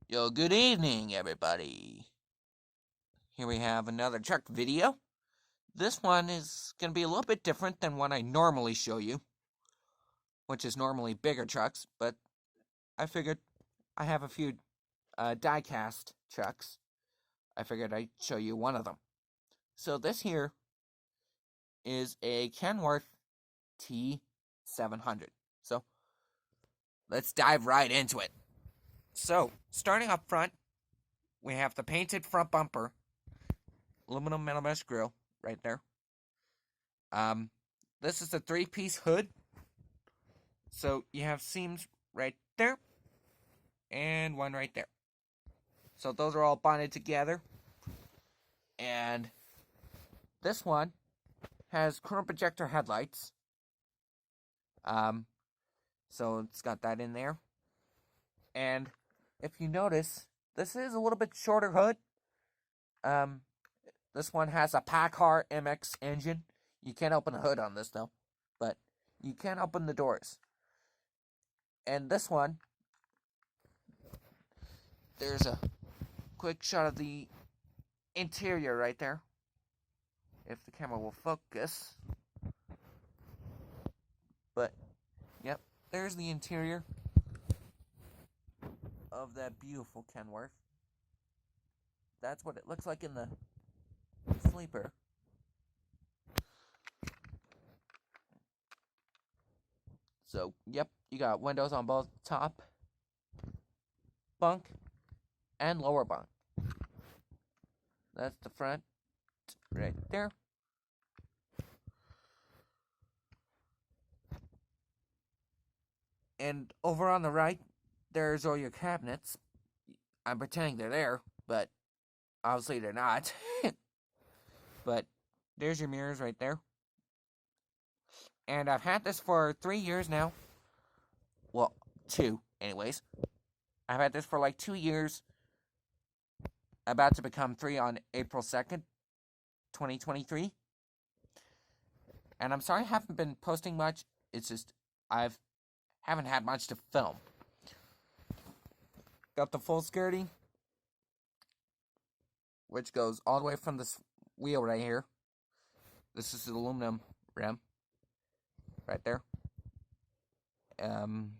Yo, good evening, everybody. Here we have another truck video. This one is going to be a little bit different than what I normally show you, which is normally bigger trucks, but I figured I have a few diecast trucks. I figured I'd show you one of them. So this here is a Kenworth T700. So let's dive right into it. So, starting up front, we have the painted front bumper, aluminum metal mesh grille right there. This is a 3-piece hood. So you have seams right there and one right there. So those are all bonded together. And this one has chrome projector headlights. So it's got that in there. And if you notice, this is a little bit shorter hood. This one has a Packard MX engine. You can't open the hood on this though, but you can open the doors. And this one, there's a quick shot of the interior right there, if the camera will focus. But, yep, there's the interior of that beautiful Kenworth. That's what it looks like in the sleeper. So, yep, you got windows on both top bunk and lower bunk. That's the front right there. And over on the right, there's all your cabinets. I'm pretending they're there, but obviously they're not. But there's your mirrors right there. And I've had this for 3 years now. Well, 2, anyways. I've had this for like 2 years. About to become 3 on April 2nd, 2023. And I'm sorry I haven't been posting much. It's just haven't had much to film. Got the full skirting, which goes all the way from this wheel right here. This is the aluminum rim right there. And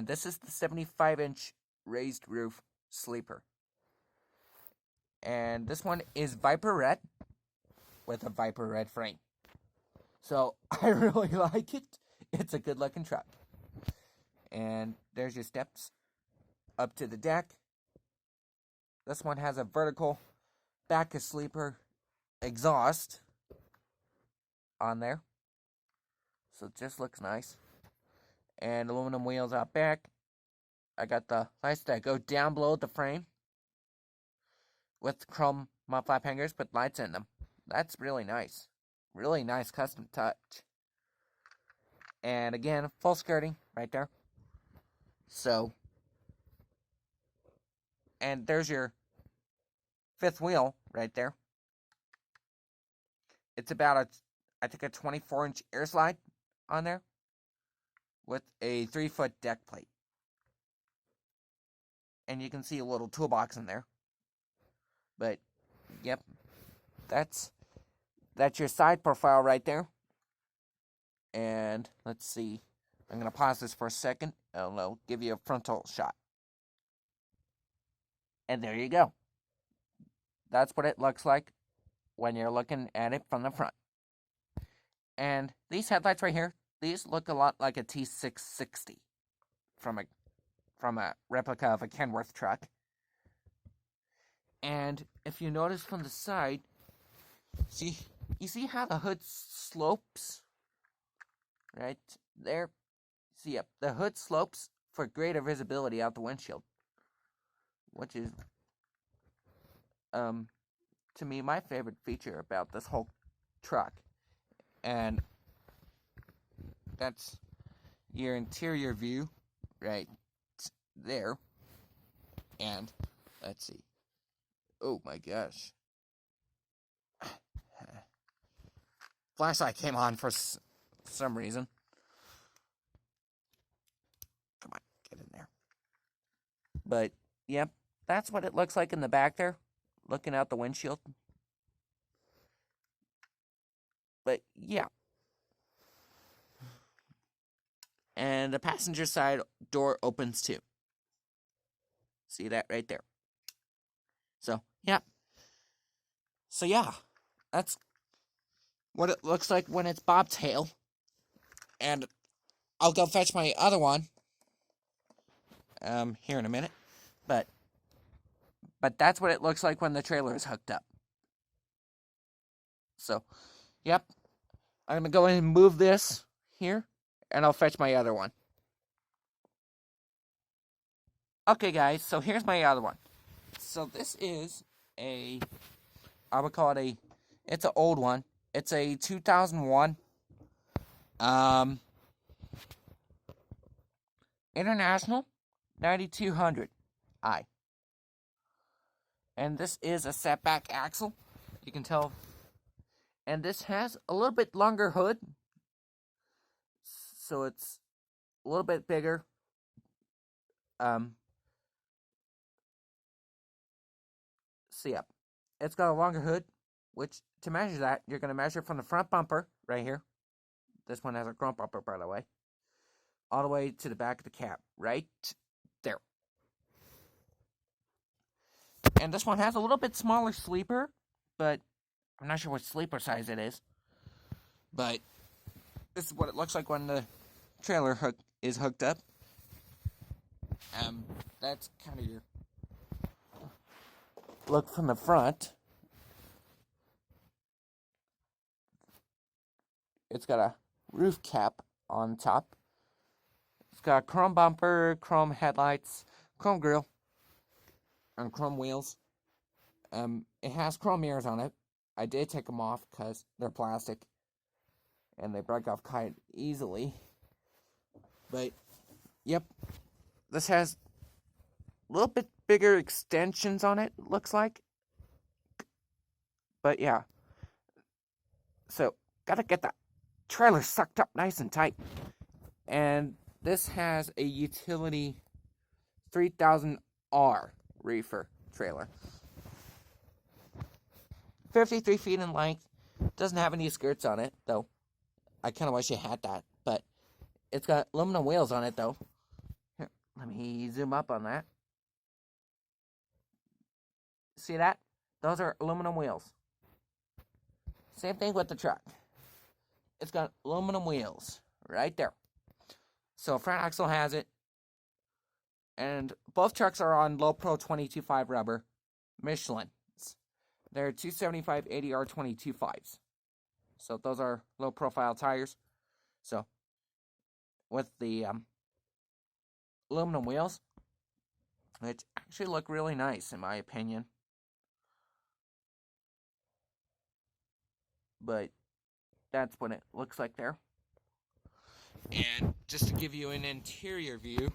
this is the 75-inch raised roof sleeper. And this one is Viper Red with a Viper Red frame. So I really like it. It's a good looking truck. And there's your steps up to the deck. This one has a vertical back of sleeper exhaust on there. So it just looks nice. And aluminum wheels out back. I got the lights that go down below the frame with chrome mud flap hangers, put lights in them. That's really nice. Really nice custom touch. And again, full skirting right there. So, and there's your 5th wheel right there. It's about I think a 24-inch air slide on there with a 3-foot deck plate. And you can see a little toolbox in there. But, yep, that's your side profile right there. And let's see. I'm going to pause this for a second. I'll give you a frontal shot. And there you go. That's what it looks like when you're looking at it from the front. And these headlights right here, these look a lot like a T660 from a replica of a Kenworth truck. And if you notice from the side, you see how the hood slopes? Right there. See, yep, the hood slopes for greater visibility out the windshield. Which is, to me, my favorite feature about this whole truck. And that's your interior view right there. And let's see. Oh my gosh. Flashlight came on for some reason. Come on, get in there. But, yep, that's what it looks like in the back there, looking out the windshield. But, yeah. And the passenger side door opens too. See that right there. So, yeah. So, yeah. That's what it looks like when it's bobtail. And I'll go fetch my other one here in a minute. But that's what it looks like when the trailer is hooked up. So, yep. I'm going to go ahead and move this here, and I'll fetch my other one. Okay, guys, so here's my other one. So this is I would call it it's an old one. It's a 2001 International 9200i. And this is a setback axle. You can tell. And this has a little bit longer hood. So it's a little bit bigger. So yeah, it's got a longer hood, which to measure that, you're going to measure from the front bumper right here. This one has a front bumper, by the way. All the way to the back of the cab, right there. And this one has a little bit smaller sleeper, but I'm not sure what sleeper size it is. But this is what it looks like when the trailer is hooked up. That's kind of your look from the front. It's got a roof cap on top. It's got a chrome bumper, chrome headlights, chrome grille, and chrome wheels. It has chrome mirrors on it. I did take them off because they're plastic and they break off quite easily. But, yep, this has a little bit bigger extensions on it, looks like. But, yeah. So, gotta get that trailer sucked up nice and tight. And this has a utility 3000R reefer trailer. 53 feet in length. Doesn't have any skirts on it, though. I kind of wish it had that. But it's got aluminum wheels on it, though. Here, let me zoom up on that. See that? Those are aluminum wheels. Same thing with the truck. It's got aluminum wheels right there. So front axle has it. And both trucks are on Low Pro 22.5 rubber Michelin. They're 275 ADR 22.5s. So those are low profile tires. So with the aluminum wheels, which actually look really nice in my opinion. But that's what it looks like there. And just to give you an interior view,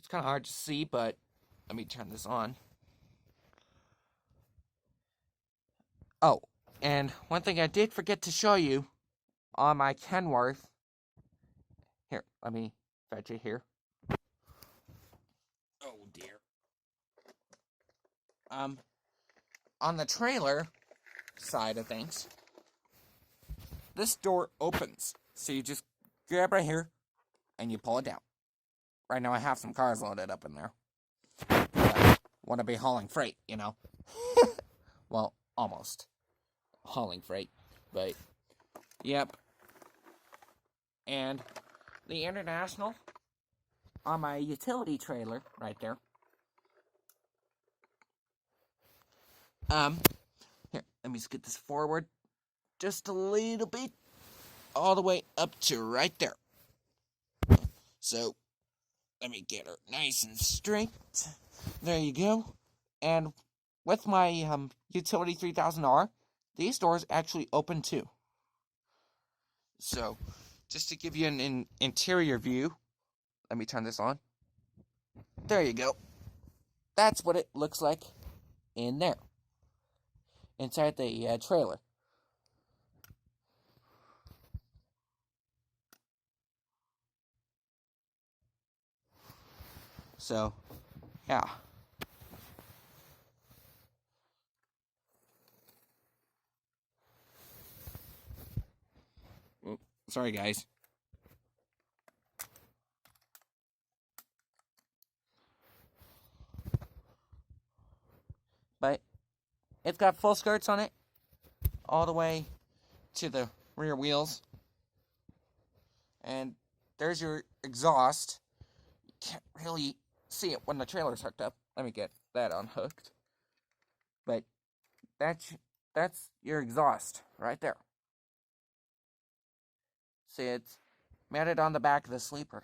it's kind of hard to see, but let me turn this on. Oh, and one thing I did forget to show you on my Kenworth. Here, let me fetch it here. Oh dear. On the trailer side of things, this door opens. So you just grab right here and you pull it down. Right now I have some cars loaded up in there. I want to be hauling freight, you know. Well, almost hauling freight, but yep. And the International on my utility trailer right there. Here, let me just get this forward just a little bit, all the way up to right there. So let me get her nice and straight. There you go. And with my utility 3000R, these doors actually open too. So, just to give you an interior view, let me turn this on. There you go. That's what it looks like in there, inside the trailer. So, yeah. Sorry, guys. But it's got full skirts on it, all the way to the rear wheels. And there's your exhaust. You can't really see it when the trailer's hooked up. Let me get that unhooked. But that's your exhaust right there. See, it's mounted on the back of the sleeper.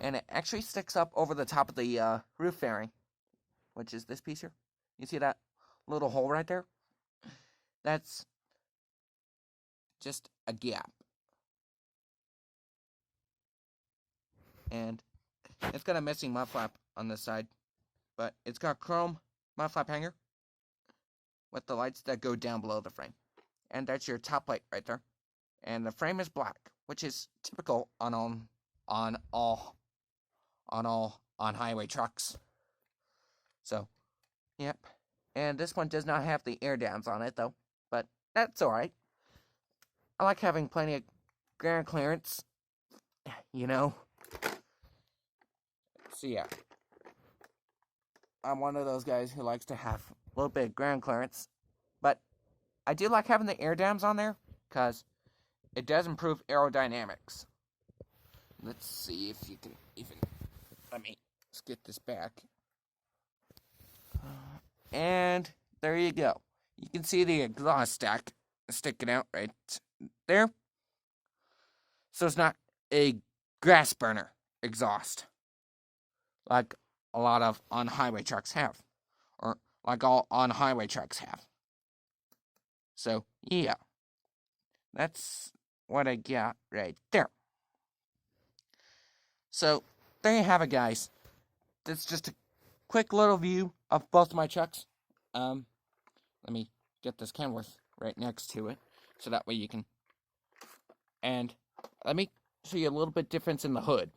And it actually sticks up over the top of the roof fairing, which is this piece here. You see that little hole right there? That's just a gap. And it's got a missing mud flap on this side, but it's got chrome mud flap hanger with the lights that go down below the frame. And that's your top plate right there. And the frame is black, which is typical on highway trucks. So, yep. And this one does not have the air dams on it though, but that's alright. I like having plenty of ground clearance, you know. So yeah, I'm one of those guys who likes to have a little bit of ground clearance, but I do like having the air dams on there because it does improve aerodynamics. Let's see if you can even, let's get this back. And there you go. You can see the exhaust stack sticking out right there. So it's not a grass burner exhaust like a lot of on-highway trucks have, or like all on-highway trucks have. So, yeah, that's what I got right there. So, there you have it, guys. That's just a quick little view of both of my trucks. Let me get this Kenworth right next to it, so that way you can... And let me show you a little bit difference in the hood.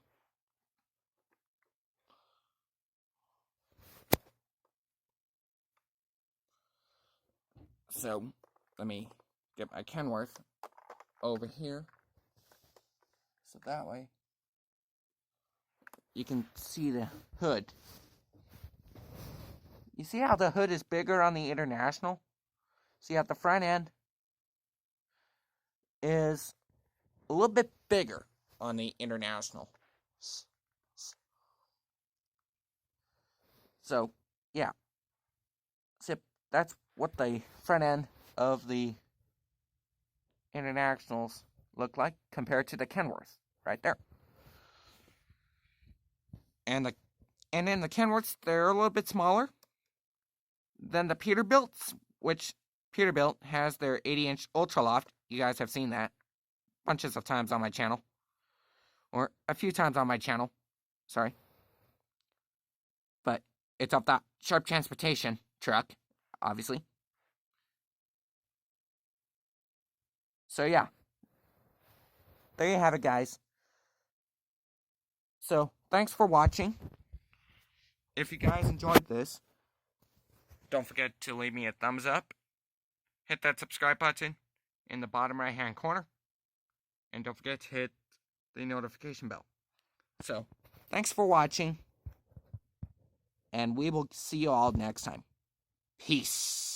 So, let me get my Kenworth over here. So that way, you can see the hood. You see how the hood is bigger on the International? See how the front end is a little bit bigger on the International. So, yeah. So that's what the front end of the Internationals look like compared to the Kenworth right there. And then the Kenworths, they're a little bit smaller than the Peterbilts, which Peterbilt has their 80-inch Ultra Loft. You guys have seen that bunches of times on my channel. Or a few times on my channel. Sorry. But it's off that Sharp Transportation truck, obviously. So yeah. There you have it, guys. So, thanks for watching. If you guys enjoyed this, don't forget to leave me a thumbs up. Hit that subscribe button in the bottom right hand corner. And don't forget to hit the notification bell. So, thanks for watching. And we will see you all next time. Peace.